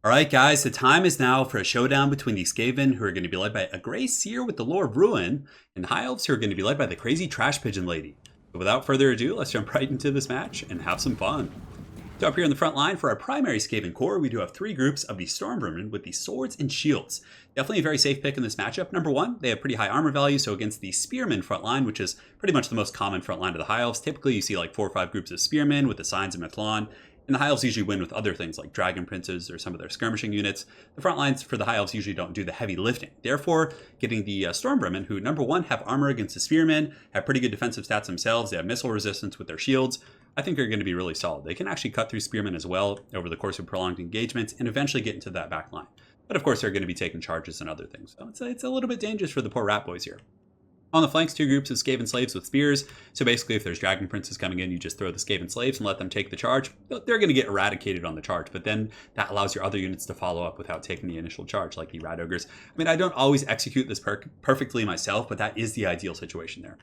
Alright guys, the time is now for a showdown between the Skaven, who are going to be led by a Grey Seer with the Lore of Ruin, and the High Elves, who are going to be led by the crazy Trash Pigeon Lady. But without further ado, let's jump right into this match and have some fun. So up here in the front line for our primary Skaven core, we do have three groups of the Stormvermin with the swords and shields. Definitely a very safe pick in this matchup. Number one, they have pretty high armor value, so against the Spearmen front line, which is pretty much the most common front line of the High Elves, typically you see like 4 or 5 groups of Spearmen with the Signs of Methlon. And the High Elves usually win with other things like Dragon Princes or some of their skirmishing units. The front lines for the High Elves usually don't do the heavy lifting. Therefore, getting the Stormvermin, who number one have armor against the Spearmen, have pretty good defensive stats themselves, they have missile resistance with their shields, I think are going to be really solid. They can actually cut through Spearmen as well over the course of prolonged engagements and eventually get into that back line. But of course, they're going to be taking charges and other things. So it's a little bit dangerous for the poor rat boys here. On the flanks, two groups of Skaven slaves with spears. So basically, if there's Dragon Princes coming in, you just throw the Skaven slaves and let them take the charge. They're going to get eradicated on the charge, but then that allows your other units to follow up without taking the initial charge, like the Rat Ogres. I mean, I don't always execute this perfectly myself, but that is the ideal situation there.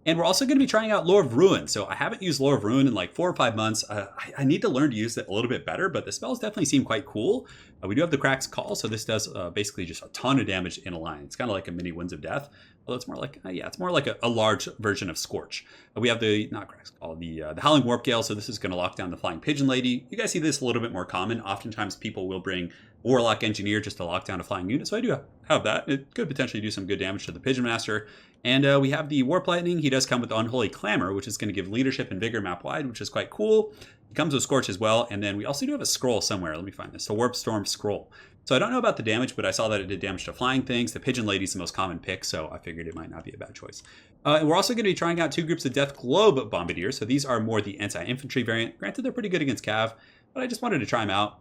And we're also going to be trying out Lore of Ruin. So I haven't used Lore of Ruin in like 4 or 5 months. I need to learn to use it a little bit better, but the spells definitely seem quite cool. We do have the Crack's Call, so this does basically just a ton of damage in a line. It's kind of like a mini Winds of Death. Although it's more like, it's more like a large version of Scorch. We have the, not Crack's Call, the Howling Warp Gale, so this is going to lock down the Flying Pigeon Lady. You guys see this a little bit more common. Oftentimes people will bring Warlock Engineer just to lock down a flying unit, so I do have that. It could potentially do some good damage to the Pigeon Master. And we have the Warp Lightning. He does come with Unholy Clamor, which is going to give leadership and vigor map wide, which is quite cool. He comes with Scorch as well, and then we also do have a scroll somewhere. Let me find this. The Warp Storm Scroll. So I don't know about the damage, but I saw that it did damage to flying things. The Pigeon Lady is the most common pick, so I figured it might not be a bad choice. And we're also going to be trying out 2 groups of Death Globe Bombardiers. So these are more the anti-infantry variant. Granted, they're pretty good against Cav, but I just wanted to try them out.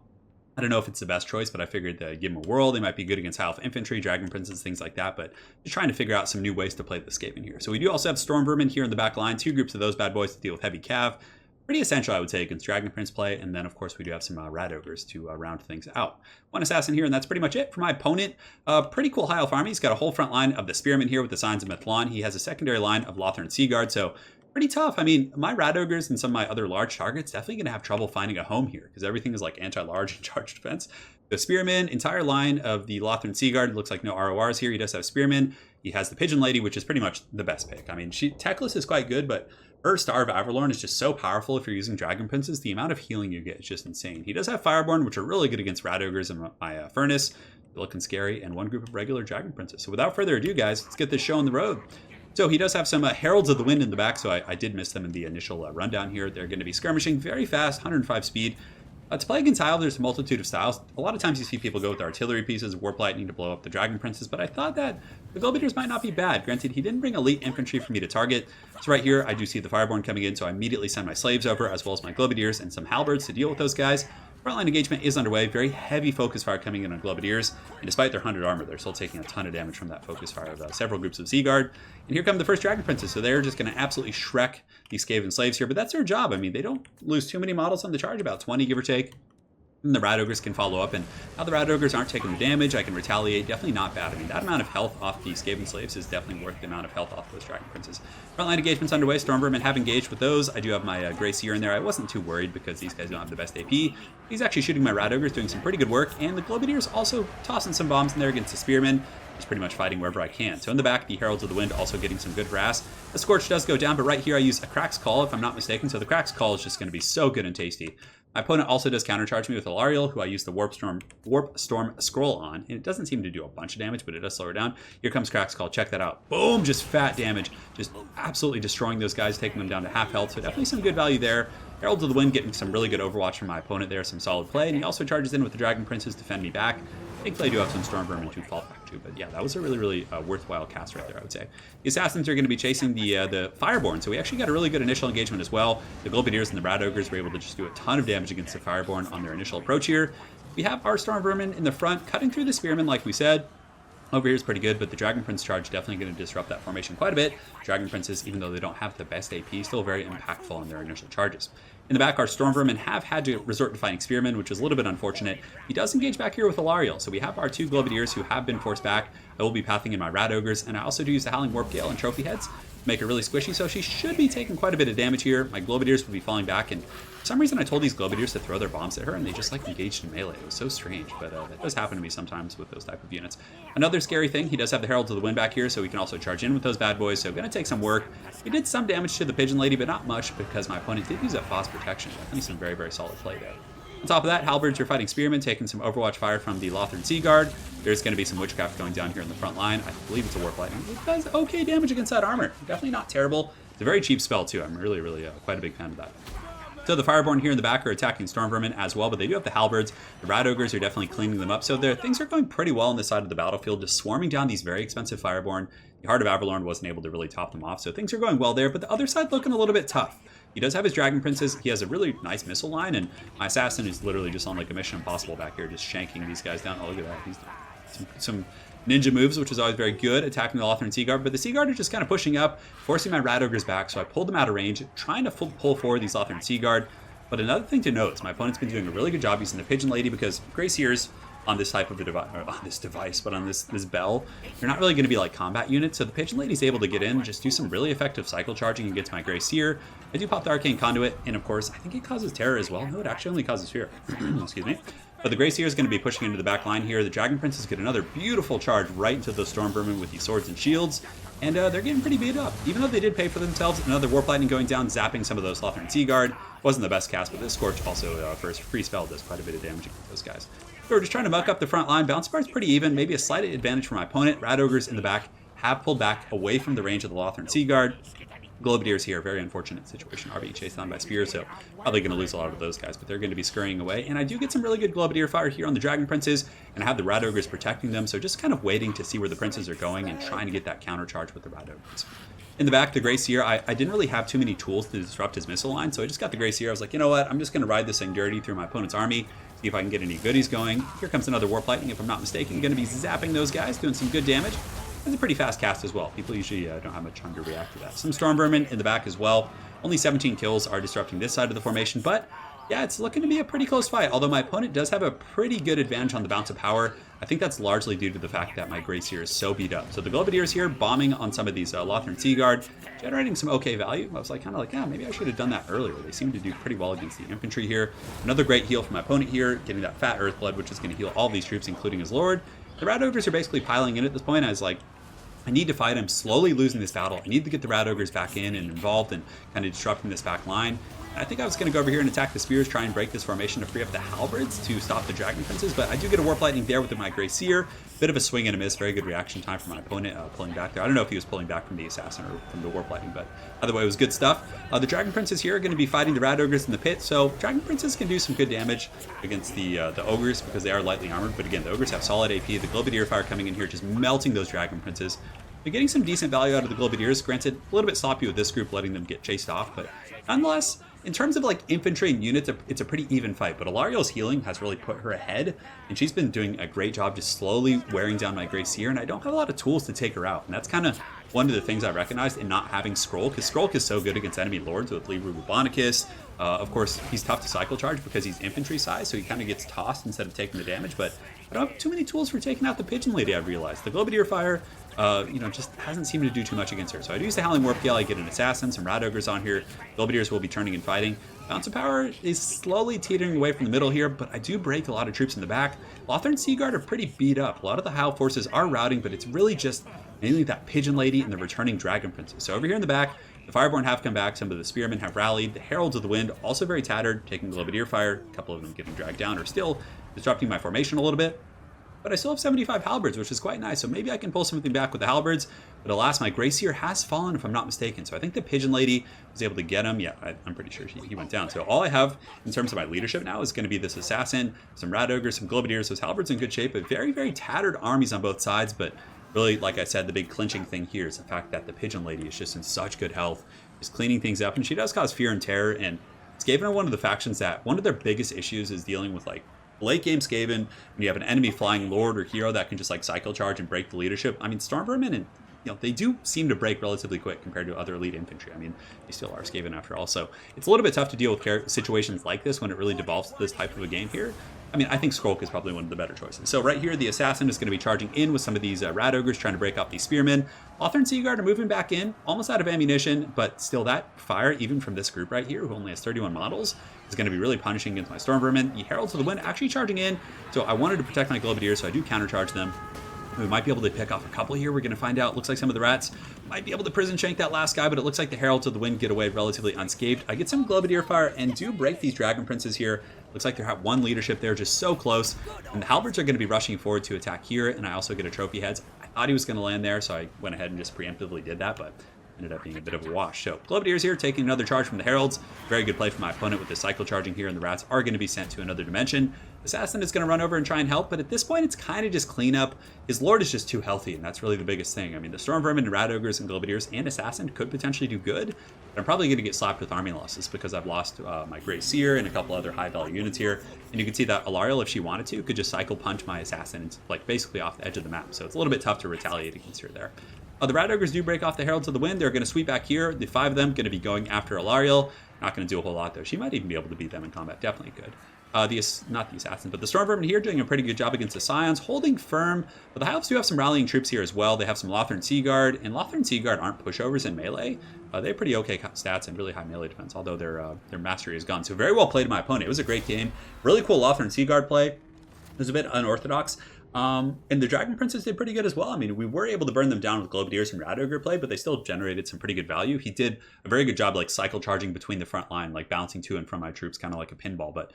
I don't know if it's the best choice, but I figured give them a whirl. They might be good against High Elf Infantry, Dragon Princes, things like that, but just trying to figure out some new ways to play the Skaven here. So we do also have Stormvermin here in the back line, 2 groups of those bad boys to deal with heavy Cav. Pretty essential, I would say, against Dragon Prince play, and then, of course, we do have some Rat Ogres to round things out. One Assassin here, and that's pretty much it for my opponent. Pretty cool High Elf army. He's got a whole front line of the Spearmen here with the Signs of Methlon. He has a secondary line of Lothern Sea Guard, so pretty tough. I mean, my Rat Ogres and some of my other large targets definitely going to have trouble finding a home here, because everything is like anti-large and charge defense. The Spearmen, entire line of the Lothern Sea Guard, looks like no RORs here. He does have Spearmen. He has the Pigeon Lady, which is pretty much the best pick. I mean, Techless is quite good, but her Star of Avalorn is just so powerful if you're using Dragon Princes. The amount of healing you get is just insane. He does have Fireborn, which are really good against Rat Ogres and my Furnace. They're looking scary, and 1 group of regular Dragon Princes. So without further ado, guys, let's get this show on the road. So he does have some Heralds of the Wind in the back, so I did miss them in the initial rundown here. They're going to be skirmishing very fast, 105 speed. To play against High Elves, there's a multitude of styles. A lot of times you see people go with artillery pieces, Warp Lightning to blow up the Dragon Princes, but I thought that the Globaders might not be bad. Granted, he didn't bring elite infantry for me to target. So right here, I do see the Fireborn coming in, so I immediately send my slaves over, as well as my Globadiers and some Halberds to deal with those guys. Frontline engagement is underway. Very heavy focus fire coming in on Globadiers, and despite their 100 armor, they're still taking a ton of damage from that focus fire of several groups of Sea Guard. And here come the first Dragon Princes, so they're just going to absolutely Shrek these Skaven slaves here, but that's their job. I mean, they don't lose too many models on the charge, about 20 give or take. And the Rat Ogres can follow up, and now the Rat Ogres aren't taking the damage, I can retaliate. Definitely not bad. I mean, that amount of health off these Skaven slaves is definitely worth the amount of health off those Dragon Princes. Frontline engagements underway. Stormvermin have engaged with those. I do have my Grey Seer in there. I wasn't too worried because these guys don't have the best AP. He's actually shooting my Rat Ogres, doing some pretty good work, and the Globadiers also tossing some bombs in there against the Spearmen. Just pretty much fighting wherever I can. So in the back, the Heralds of the Wind also getting some good harass. The Scorch does go down, but right here I use a Crack's Call, if I'm not mistaken. So the Crack's Call is just going to be so good and tasty. My opponent also does countercharge me with Alariel, who I use the Warp Storm Scroll on. And it doesn't seem to do a bunch of damage, but it does slow her down. Here comes Crack's Call. Check that out. Boom! Just fat damage. Just absolutely destroying those guys, taking them down to half health. So definitely some good value there. Heralds of the Wind getting some really good overwatch from my opponent there. Some solid play. And he also charges in with the Dragon Princes to defend me back. Thankfully, I do have some Stormvermin to fall back to, but yeah, that was a really worthwhile cast right there, I would say. The Assassins are going to be chasing the Fireborn, so we actually got a really good initial engagement as well. The Globadiers and the Rat Ogres were able to just do a ton of damage against the Fireborn on their initial approach here. We have our Stormvermin in the front, cutting through the Spearmen like we said. Over here is pretty good, but the Dragon Prince charge definitely going to disrupt that formation quite a bit. Dragon Princes, even though they don't have the best AP, still very impactful on their initial charges. In the back, our Stormvermin have had to resort to fighting Spearmen, which is a little bit unfortunate. He does engage back here with Alariel, so we have our 2 Globadiers who have been forced back. I will be pathing in my Rat Ogres, and I also do use the Howling Warp Gale and Trophy Heads. make her really squishy, so she should be taking quite a bit of damage here. My Globadiers will be falling back, and for some reason I told these Globadiers to throw their bombs at her, and they just like engaged in melee. It was so strange, but that does happen to me sometimes with those type of units. Another scary thing, he does have the Heralds of the Wind back here, so he can also charge in with those bad boys, so gonna take some work. We did some damage to the Pigeon Lady, but not much because my opponent did use that Foss protection. Definitely some very, very solid play there. On top of that, Halberds are fighting Spearmen, taking some Overwatch fire from the Lothern Sea Guard. There's going to be some Witchcraft going down here in the front line. I believe it's a Warp Lightning. It does okay damage against that armor. Definitely not terrible. It's a very cheap spell, too. I'm really, really quite a big fan of that. So the Fireborn here in the back are attacking Storm Vermin as well, but they do have the Halberds. The Rat Ogres are definitely cleaning them up. So things are going pretty well on this side of the battlefield, just swarming down these very expensive Fireborn. The Heart of Avalorn wasn't able to really top them off, so things are going well there, but the other side looking a little bit tough. He does have his Dragon Princes. He has a really nice missile line, and my Assassin is literally just on like a Mission Impossible back here, just shanking these guys down. Oh, look at that. He's doing some ninja moves, which is always very good, attacking the Lothern Sea Guard, but the Sea Guard are just kind of pushing up, forcing my Rat Ogres back, so I pulled them out of range, trying to pull forward these Lothern Sea Guard. But another thing to note is my opponent's been doing a really good job using the Pigeon Lady, because Grey Seers on this type of a device, but on this bell, they're not really going to be like combat units, so the Pigeon Lady's able to get in, just do some really effective cycle charging against my Grey Seer. I do pop the Arcane Conduit, and of course, I think it causes terror as well. No, it actually only causes fear. Excuse me. But the Grey Seer is going to be pushing into the back line here. The Dragon Princes get another beautiful charge right into the Storm Vermin with these swords and shields, and they're getting pretty beat up. Even though they did pay for themselves, another Warp Lightning going down, zapping some of those Lothern Sea Guard. Wasn't the best cast, but this Scorch also, for his free spell, does quite a bit of damage against those guys. So we're just trying to muck up the front line. Bounce Bar's pretty even, maybe a slight advantage for my opponent. Rat Ogres in the back have pulled back away from the range of the Lothern Sea Guard. Globadiers here, very unfortunate situation, are being chased down by spears, so probably going to lose a lot of those guys, but they're going to be scurrying away. And I do get some really good Globadier fire here on the Dragon Princes, and I have the Rat Ogres protecting them, so just kind of waiting to see where the Princes are going and trying to get that counter charge with the Rat Ogres. In the back, the Grey Seer, I didn't really have too many tools to disrupt his missile line, so I just got the Grey Seer. I was like, you know what, I'm just going to ride this thing dirty through my opponent's army, see if I can get any goodies going. Here comes another Warp Lightning, if I'm not mistaken. Going to be zapping those guys, doing some good damage. It's a pretty fast cast as well. People usually don't have much time to react to that. Some Storm Vermin in the back as well. Only 17 kills are disrupting this side of the formation, but yeah, it's looking to be a pretty close fight, although my opponent does have a pretty good advantage on the bounce of power. I think that's largely due to the fact that my Grey Seer is so beat up. So the Globadiers here bombing on some of these Lothern Sea Guard, generating some okay value. I was like, kind of like, yeah, maybe I should have done that earlier. They seem to do pretty well against the infantry here. Another great heal from my opponent here, getting that fat Earth Blood, which is going to heal all these troops, including his Lord. The Rat Ogres are basically piling in at this point. I was like, I need to fight him, slowly losing this battle. I need to get the Rat Ogres back in and involved and kind of disrupting this back line. I think I was going to go over here and attack the spears, try and break this formation to free up the Halberds to stop the Dragon Princes, but I do get a Warp Lightning there with my Grey Seer. Bit of a swing and a miss, very good reaction time for my opponent pulling back there. I don't know if he was pulling back from the Assassin or from the Warp Lightning, but either way, it was good stuff. The Dragon Princes here are going to be fighting the Rat Ogres in the pit, so Dragon Princes can do some good damage against the Ogres because they are lightly armored, but again, the Ogres have solid AP. The Globadier fire coming in here, just melting those Dragon Princes. They're getting some decent value out of the Globadiers, granted, a little bit sloppy with this group, letting them get chased off, but nonetheless, in terms of like infantry and units, it's a pretty even fight, but Alariel's healing has really put her ahead, and she's been doing a great job just slowly wearing down my Grey Seer, and I don't have a lot of tools to take her out, and that's kind of one of the things I recognized in not having Skrull, because Skrull is so good against enemy lords with Libru Bubonicus. Of course, he's tough to cycle charge because he's infantry size, so he kind of gets tossed instead of taking the damage, but I don't have too many tools for taking out the Pigeon Lady, I've realized. The Globadier fire, just hasn't seemed to do too much against her. So I do use the Howling Warp Gale, I get an Assassin, some Rat Ogres on here. Globadiers will be turning and fighting. Bounce of Power is slowly teetering away from the middle here, but I do break a lot of troops in the back. Lothern Sea Guard are pretty beat up. A lot of the Howl forces are routing, but it's really just mainly that Pigeon Lady and the returning Dragon Princes. So over here in the back, the Fireborn have come back, some of the Spearmen have rallied. The Heralds of the Wind, also very tattered, taking Globadier fire. A couple of them getting dragged down or still disrupting my formation a little bit. But I still have 75 Halberds, which is quite nice, so maybe I can pull something back with the Halberds. But alas, my Grey Seer has fallen, if I'm not mistaken. So I think the Pigeon Lady was able to get him. Yeah, I'm pretty sure he went down. So all I have in terms of my leadership now is going to be this Assassin, some Rat Ogres, some Globadiers. Those Halberds in good shape, but very, very tattered armies on both sides. But really, like I said, the big clinching thing here is the fact that the Pigeon Lady is just in such good health, is cleaning things up, and she does cause fear and terror. And Skaven are one of the factions that one of their biggest issues is dealing with like late game Skaven, when you have an enemy flying lord or hero that can just like cycle charge and break the leadership. I mean, Storm Vermin and they do seem to break relatively quick compared to other elite infantry. I mean, they still are Skaven after all, so it's a little bit tough to deal with situations like this when it really devolves to this type of a game here. I mean, I think Skrulk is probably one of the better choices. So right here, the Assassin is going to be charging in with some of these Rat Ogres, trying to break off these Spearmen. Lothar and Seaguard are moving back in, almost out of ammunition, but still that fire, even from this group right here, who only has 31 models, is going to be really punishing against my Storm Vermin. The Heralds of the Wind actually charging in, so I wanted to protect my Globadiers, so I do countercharge them. We might be able to pick off a couple here. We're going to find out. Looks like some of the rats might be able to prison shank that last guy, but it looks like the Heralds of the Wind get away relatively unscathed. I get some Globadier fire and do break these Dragon Princes here. Looks like they're at one leadership there, just so close. And the Halberds are going to be rushing forward to attack here, and I also get a Trophy Heads. I thought he was going to land there, so I went ahead and just preemptively did that, but ended up being a bit of a wash. So Globadiers here taking another charge from the Heralds. Very good play from my opponent with the cycle charging here, and the rats are going to be sent to another dimension. Assassin is going to run over and try and help, but at this point it's kind of just cleanup. His Lord is just too healthy, and that's really the biggest thing. I mean, the Storm Vermin and Rat Ogres and Globadiers and Assassin could potentially do good, but I'm probably going to get slapped with army losses because I've lost my Grey Seer and a couple other high value units here. And you can see that Alariel, if she wanted to, could just cycle punch my Assassin like basically off the edge of the map. So it's a little bit tough to retaliate against her there. The Rat Ogres do break off the Heralds of the Wind. They're going to sweep back here. The 5 of them going to be going after Alariel. Not going to do a whole lot, though. She might even be able to beat them in combat. Definitely could. Not the Assassins, but the Storm Vermin here doing a pretty good job against the Scions, holding firm. But the High Elves do have some rallying troops here as well. They have some Lothar and Seaguard, and Lothar and Seaguard aren't pushovers in melee. They have pretty okay stats and really high melee defense, although their mastery is gone. So very well played by my opponent. It was a great game. Really cool Lothar and Seaguard play. It was a bit unorthodox. And the Dragon Princes did pretty good as well. I mean, we were able to burn them down with Globadiers and Rat Ogre play, but they still generated some pretty good value. He did a very good job, like cycle charging between the front line, like bouncing to and from my troops, kind of like a pinball. But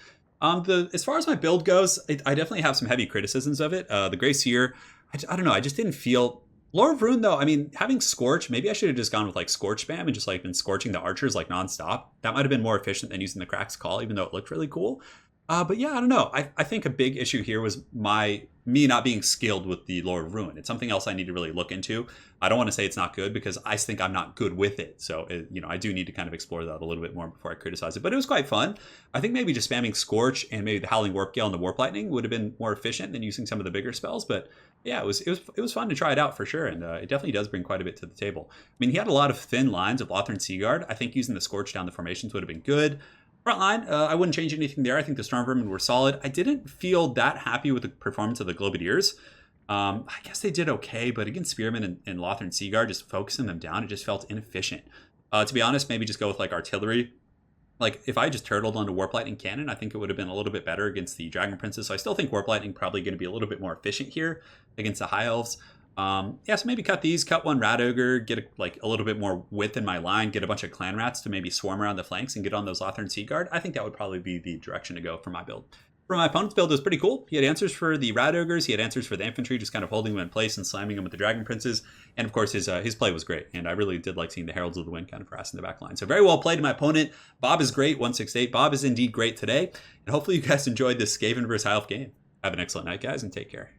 as far as my build goes, I definitely have some heavy criticisms of it. The Grey Seer, I don't know, I just didn't feel... Lore of Ruin, though, I mean, having Scorch, maybe I should have just gone with like Scorch spam and just like been scorching the archers like nonstop. That might have been more efficient than using the Crack's Call, even though it looked really cool. But yeah, I don't know. I think a big issue here was me not being skilled with the Lore of Ruin. It's something else I need to really look into. I don't want to say it's not good because I think I'm not good with it. So, I do need to kind of explore that a little bit more before I criticize it. But it was quite fun. I think maybe just spamming Scorch and maybe the Howling Warp Gale and the Warp Lightning would have been more efficient than using some of the bigger spells. But yeah, it was fun to try it out for sure. And it definitely does bring quite a bit to the table. I mean, he had a lot of thin lines with Lothar and Seaguard. I think using the Scorch down the formations would have been good. Frontline, I wouldn't change anything there. I think the Storm Vermin were solid. I didn't feel that happy with the performance of the Globadiers. I guess they did okay, but against Spearmen and Lothar and Seaguard, just focusing them down, it just felt inefficient. To be honest, maybe just go with like artillery. Like if I just turtled onto Warp Lightning Cannon, I think it would have been a little bit better against the Dragon Princes. So I still think Warp Lightning probably going to be a little bit more efficient here against the High Elves. Yeah, so maybe cut one Rat Ogre, get a little bit more width in my line, get a bunch of Clan Rats to maybe swarm around the flanks and get on those Lothar and Seaguard. I think that would probably be the direction to go for my build. For my opponent's build, it was pretty cool. He had answers for the Rat Ogres, he had answers for the infantry, just kind of holding them in place and slamming them with the Dragon Princes. And of course, his play was great, and I really did like seeing the Heralds of the Wind kind of harassing the back line. So very well played, my opponent. Bob is great, 168. Bob is indeed great today, and hopefully you guys enjoyed this Skaven vs. High Elf game. Have an excellent night, guys, and take care.